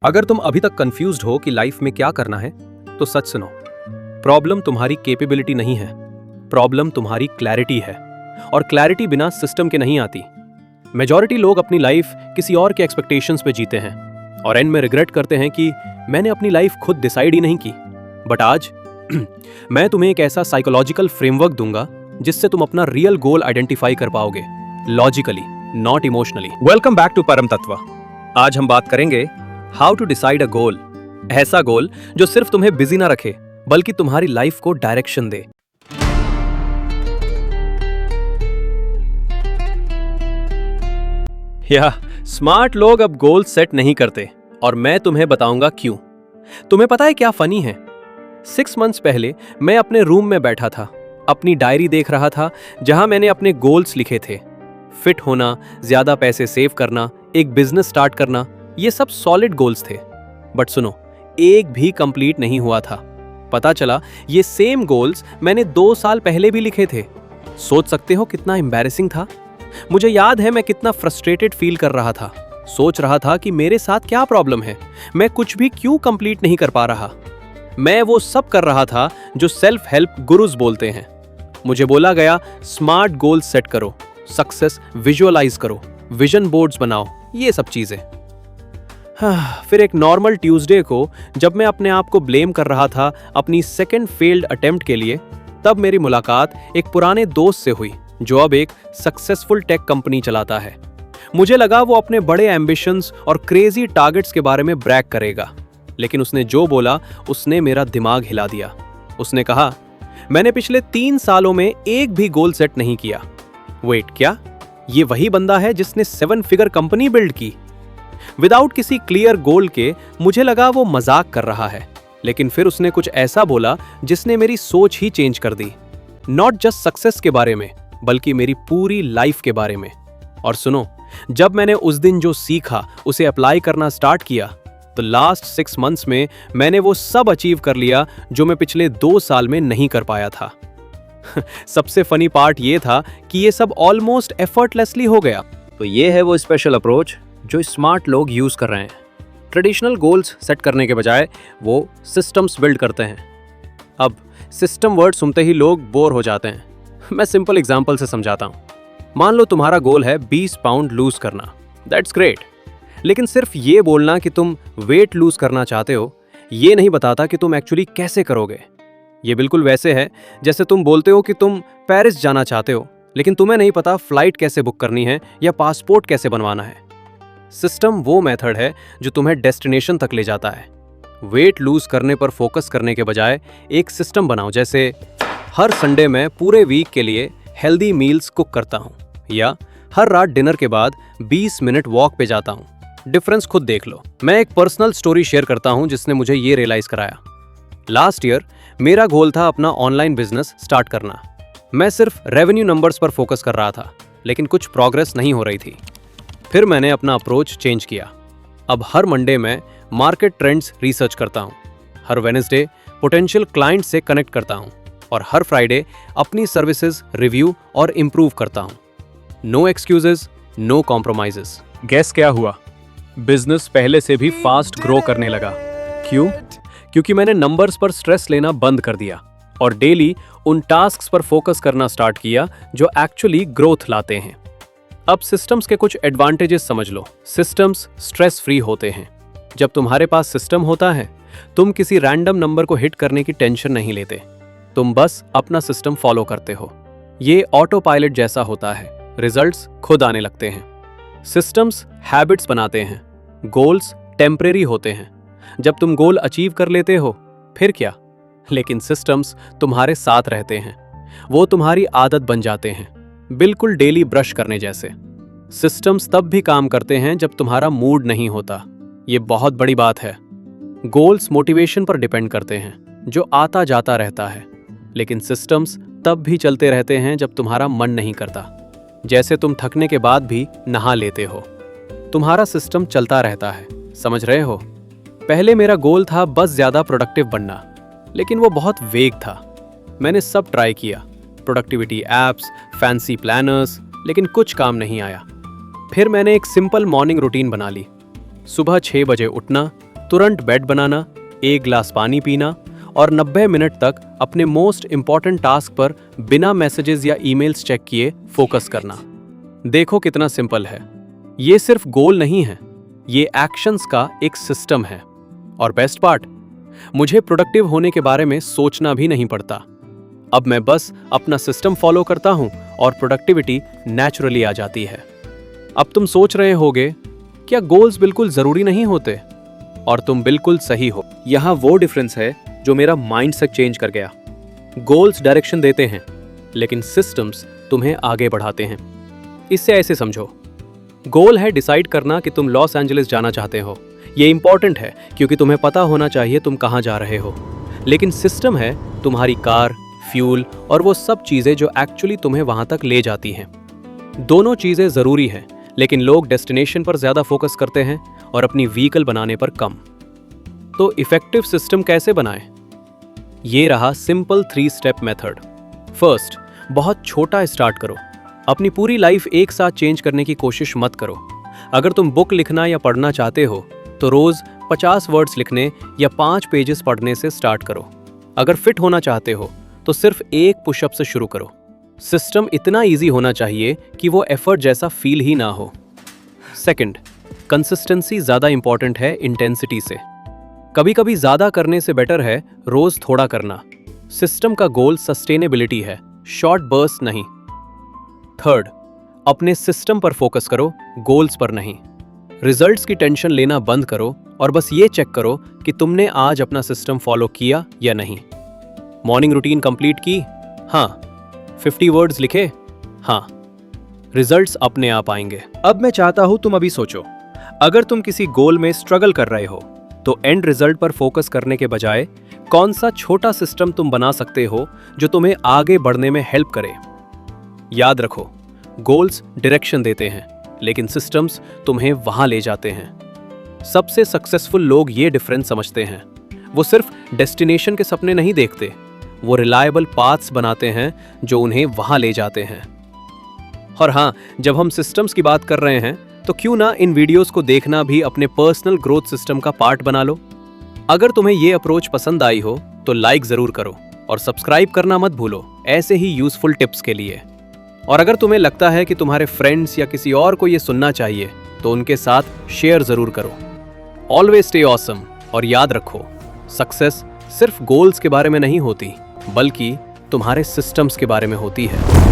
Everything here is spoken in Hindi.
अगर तुम अभी तक कंफ्यूज्ड हो कि लाइफ में क्या करना है, तो सच सुनो। प्रॉब्लम तुम्हारी कैपेबिलिटी नहीं है, प्रॉब्लम तुम्हारी क्लैरिटी है, और क्लैरिटी बिना सिस्टम के नहीं आती। मेजॉरिटी लोग अपनी लाइफ किसी और के एक्सपेक्टेशंस पे जीते हैं और एंड में रिग्रेट करते हैं कि मैंने अपनी लाइफ खुद डिसाइड ही नहीं की। बट आज मैं तुम्हें एक ऐसा साइकोलॉजिकल फ्रेमवर्क दूंगा जिससे तुम अपना रियल गोल आइडेंटिफाई कर पाओगे, logically, not emotionally. Welcome back to Param Tattva. आज हम बात करेंगे how to decide a goal. ऐसा गोल जो सिर्फ तुम्हें बिजी ना रखे बल्कि तुम्हारी लाइफ को डायरेक्शन दे। स्मार्ट लोग अब गोल सेट नहीं करते और मैं तुम्हें बताऊंगा क्यों। तुम्हें पता है क्या फनी है? 6 मंथ्स पहले मैं अपने रूम में बैठा था, अपनी डायरी देख रहा था जहां मैंने अपने गोल्स लिखे थे। फिट होना, ज्यादा पैसे सेव करना, एक बिजनेस स्टार्ट करना, ये सब सॉलिड गोल्स थे। बट सुनो, एक भी कंप्लीट नहीं हुआ था। पता चला ये सेम गोल्स मैंने 2 साल पहले भी लिखे थे। सोच सकते हो कितना एम्बैरेसिंग था। मुझे याद है मैं कितना फ्रस्ट्रेटेड फील कर रहा था। सोच रहा था कि मेरे साथ क्या प्रॉब्लम है, मैं कुछ भी क्यों कंप्लीट नहीं कर पा रहा। मैं वो सब कर रहा था जो सेल्फ हेल्प गुरुज बोलते हैं। मुझे बोला गया स्मार्ट गोल सेट करो, सक्सेस विजुअलाइज करो, विजन बोर्ड्स बनाओ, ये सब चीजें। फिर एक नॉर्मल ट्यूसडे को जब मैं अपने आप को ब्लेम कर रहा था अपनी सेकंड फेल्ड अटेम्प्ट के लिए, तब मेरी मुलाकात एक पुराने दोस्त से हुई जो अब एक सक्सेसफुल टेक कंपनी चलाता है। मुझे लगा वो अपने बड़े एम्बिशंस और क्रेजी टारगेट्स के बारे में ब्रैग करेगा, लेकिन उसने जो बोला उसने मेरा दिमाग हिला दिया। उसने कहा, मैंने पिछले 3 सालों में एक भी गोल सेट नहीं किया। वेट, क्या ये वही बंदा है जिसने 7 फिगर कंपनी बिल्ड की? विदाउट किसी क्लियर गोल के मुझे लगा वो मजाक कर रहा है, लेकिन फिर उसने कुछ ऐसा बोला जिसने मेरी सोच ही चेंज कर दी। नॉट जस्ट सक्सेस के बारे में बल्कि मेरी पूरी लाइफ के बारे में। और सुनो, जब मैंने उस दिन जो सीखा उसे अप्लाई करना स्टार्ट किया तो लास्ट 6 मंथ्स में मैंने वो सब अचीव कर लिया जो मैं पिछले 2 साल में नहीं कर पाया था। सबसे फनी पार्ट ये था कि ये सब ऑलमोस्ट एफर्टलेसली हो गया। तो ये है वो स्पेशल अप्रोच जो स्मार्ट लोग यूज कर रहे हैं। ट्रेडिशनल गोल्स सेट करने के बजाय वो सिस्टम्स बिल्ड करते हैं। अब सिस्टम वर्ड सुनते ही लोग बोर हो जाते हैं। मैं सिंपल एग्जांपल से समझाता हूँ। मान लो तुम्हारा गोल है 20 पाउंड लूज करना। दैट्स ग्रेट, लेकिन सिर्फ ये बोलना कि तुम वेट लूज करना चाहते हो, ये नहीं बताता कि तुम एक्चुअली कैसे करोगे। ये बिल्कुल वैसे है जैसे तुम बोलते हो कि तुम पेरिस जाना चाहते हो, लेकिन तुम्हें नहीं पता फ्लाइट कैसे बुक करनी है या पासपोर्ट कैसे बनवाना है। सिस्टम वो मेथड है जो तुम्हें डेस्टिनेशन तक ले जाता है। वेट लूज करने पर फोकस करने के बजाय एक सिस्टम बनाओ, जैसे हर संडे मैं पूरे वीक के लिए हेल्दी मील्स कुक करता हूँ, या हर रात डिनर के बाद 20 मिनट वॉक पे जाता हूँ। डिफरेंस खुद देख लो। मैं एक पर्सनल स्टोरी शेयर करता हूँ जिसने मुझे ये रियलाइज कराया। लास्ट ईयर मेरा गोल था अपना ऑनलाइन बिजनेस स्टार्ट करना। मैं सिर्फ रेवेन्यू नंबर्स पर फोकस कर रहा था, लेकिन कुछ प्रोग्रेस नहीं हो रही थी। फिर मैंने अपना अप्रोच चेंज किया। अब हर मंडे मैं मार्केट ट्रेंड्स रिसर्च करता हूँ, हर वेडनेसडे पोटेंशियल क्लाइंट से कनेक्ट करता हूँ, और हर फ्राइडे अपनी सर्विसेज रिव्यू और इम्प्रूव करता हूँ। No excuses, no compromises. Guess क्या हुआ? बिजनेस पहले से भी फास्ट ग्रो करने लगा। क्यों? क्योंकि मैंने नंबर्स पर स्ट्रेस लेना बंद कर दिया और डेली उन टास्क्स पर फोकस करना स्टार्ट किया जो एक्चुअली ग्रोथ लाते हैं। अब सिस्टम्स के कुछ एडवांटेजेस समझ लो। सिस्टम्स स्ट्रेस फ्री होते हैं। जब तुम्हारे पास सिस्टम होता है, तुम किसी रैंडम नंबर को हिट करने की टेंशन नहीं लेते। तुम बस अपना सिस्टम फॉलो करते हो। ये ऑटो पायलट जैसा होता है, रिजल्ट्स खुद आने लगते हैं। सिस्टम्स हैबिट्स बनाते हैं। गोल्स टेम्परेरी होते हैं। जब तुम गोल अचीव कर लेते हो फिर क्या, लेकिन सिस्टम्स तुम्हारे साथ रहते हैं। वो तुम्हारी आदत बन जाते हैं, बिल्कुल डेली ब्रश करने जैसे। सिस्टम्स तब भी काम करते हैं जब तुम्हारा मूड नहीं होता। ये बहुत बड़ी बात है। गोल्स मोटिवेशन पर डिपेंड करते हैं जो आता जाता रहता है, लेकिन सिस्टम्स तब भी चलते रहते हैं जब तुम्हारा मन नहीं करता। जैसे तुम थकने के बाद भी नहा लेते हो, तुम्हारा सिस्टम चलता रहता है। समझ रहे हो? पहले मेरा गोल था बस ज्यादा प्रोडक्टिव बनना, लेकिन वो बहुत वेग था। मैंने सब ट्राई किया, प्रोडक्टिविटी एप्स, फैंसी प्लानर्स, लेकिन कुछ काम नहीं आया। फिर मैंने एक सिंपल मॉर्निंग रूटीन बना ली। सुबह 6 बजे उठना, तुरंत बेड बनाना, एक गिलास पानी पीना और 90 मिनट तक अपने मोस्ट इंपॉर्टेंट टास्क पर बिना मैसेजेस या ईमेल्स चेक किए फोकस करना। देखो कितना सिंपल है। ये सिर्फ गोल नहीं है, ये एक्शंस का एक सिस्टम है। और बेस्ट पार्ट, मुझे प्रोडक्टिव होने के बारे में सोचना भी नहीं पड़ता। अब मैं बस अपना सिस्टम फॉलो करता हूं और प्रोडक्टिविटी नेचुरली आ जाती है। अब तुम सोच रहे होगे, क्या गोल्स बिल्कुल जरूरी नहीं होते? और तुम बिल्कुल सही हो। यहां वो डिफरेंस है जो मेरा माइंडसेट चेंज कर गया। गोल्स डायरेक्शन देते हैं, लेकिन सिस्टम्स तुम्हें आगे बढ़ाते हैं। इससे ऐसे समझो, गोल है डिसाइड करना कि तुम लॉस एंजलिस जाना चाहते हो। ये इंपॉर्टेंट है क्योंकि तुम्हें पता होना चाहिए तुम कहाँ जा रहे हो। लेकिन सिस्टम है तुम्हारी कार, फ्यूल और वो सब चीज़ें जो एक्चुअली तुम्हें वहाँ तक ले जाती हैं। दोनों चीज़ें ज़रूरी हैं, लेकिन लोग डेस्टिनेशन पर ज़्यादा फोकस करते हैं और अपनी व्हीकल बनाने पर कम। तो इफेक्टिव सिस्टम कैसे बनाएं? ये रहा सिंपल 3 स्टेप मेथड। फर्स्ट, बहुत छोटा स्टार्ट करो। अपनी पूरी लाइफ एक साथ चेंज करने की कोशिश मत करो। अगर तुम बुक लिखना या पढ़ना चाहते हो तो रोज 50 वर्ड्स लिखने या 5 पेजेस पढ़ने से स्टार्ट करो। अगर फिट होना चाहते हो तो सिर्फ एक पुशअप से शुरू करो। सिस्टम इतना इजी होना चाहिए कि वो एफर्ट जैसा फील ही ना हो। सेकंड, कंसिस्टेंसी ज़्यादा इंपॉर्टेंट है इंटेंसिटी से। कभी कभी ज़्यादा करने से बेटर है रोज थोड़ा करना। सिस्टम का गोल सस्टेनेबिलिटी है, शॉर्ट बर्स्ट नहीं। थर्ड, अपने सिस्टम पर फोकस करो, गोल्स पर नहीं। रिजल्ट्स की टेंशन लेना बंद करो और बस ये चेक करो कि तुमने आज अपना सिस्टम फॉलो किया या नहीं। मॉर्निंग रूटीन कंप्लीट की? हाँ। 50 वर्ड्स लिखे? हाँ। रिजल्ट्स अपने आप आएंगे। अब मैं चाहता हूं तुम अभी सोचो, अगर तुम किसी गोल में स्ट्रगल कर रहे हो तो एंड रिजल्ट पर फोकस करने के बजाय कौन सा छोटा सिस्टम तुम बना सकते हो जो तुम्हें आगे बढ़ने में हेल्प करे। याद रखो, गोल्स डायरेक्शन देते हैं, लेकिन सिस्टम्स तुम्हें वहां ले जाते हैं। सबसे सक्सेसफुल लोग ये डिफरेंस समझते हैं। वो सिर्फ डेस्टिनेशन के सपने नहीं देखते, वो रिलायबल पाथ्स बनाते हैं जो उन्हें वहां ले जाते हैं। और हाँ, जब हम सिस्टम्स की बात कर रहे हैं तो क्यों ना इन वीडियोस को देखना भी अपने पर्सनल ग्रोथ सिस्टम का पार्ट बना लो। अगर तुम्हें ये अप्रोच पसंद आई हो तो लाइक जरूर करो और सब्सक्राइब करना मत भूलो ऐसे ही यूजफुल टिप्स के लिए। और अगर तुम्हें लगता है कि तुम्हारे फ्रेंड्स या किसी और को ये सुनना चाहिए तो उनके साथ शेयर जरूर करो। ऑलवेज स्टे ऑसम और याद रखो, सक्सेस सिर्फ गोल्स के बारे में नहीं होती, बल्कि तुम्हारे सिस्टम्स के बारे में होती है।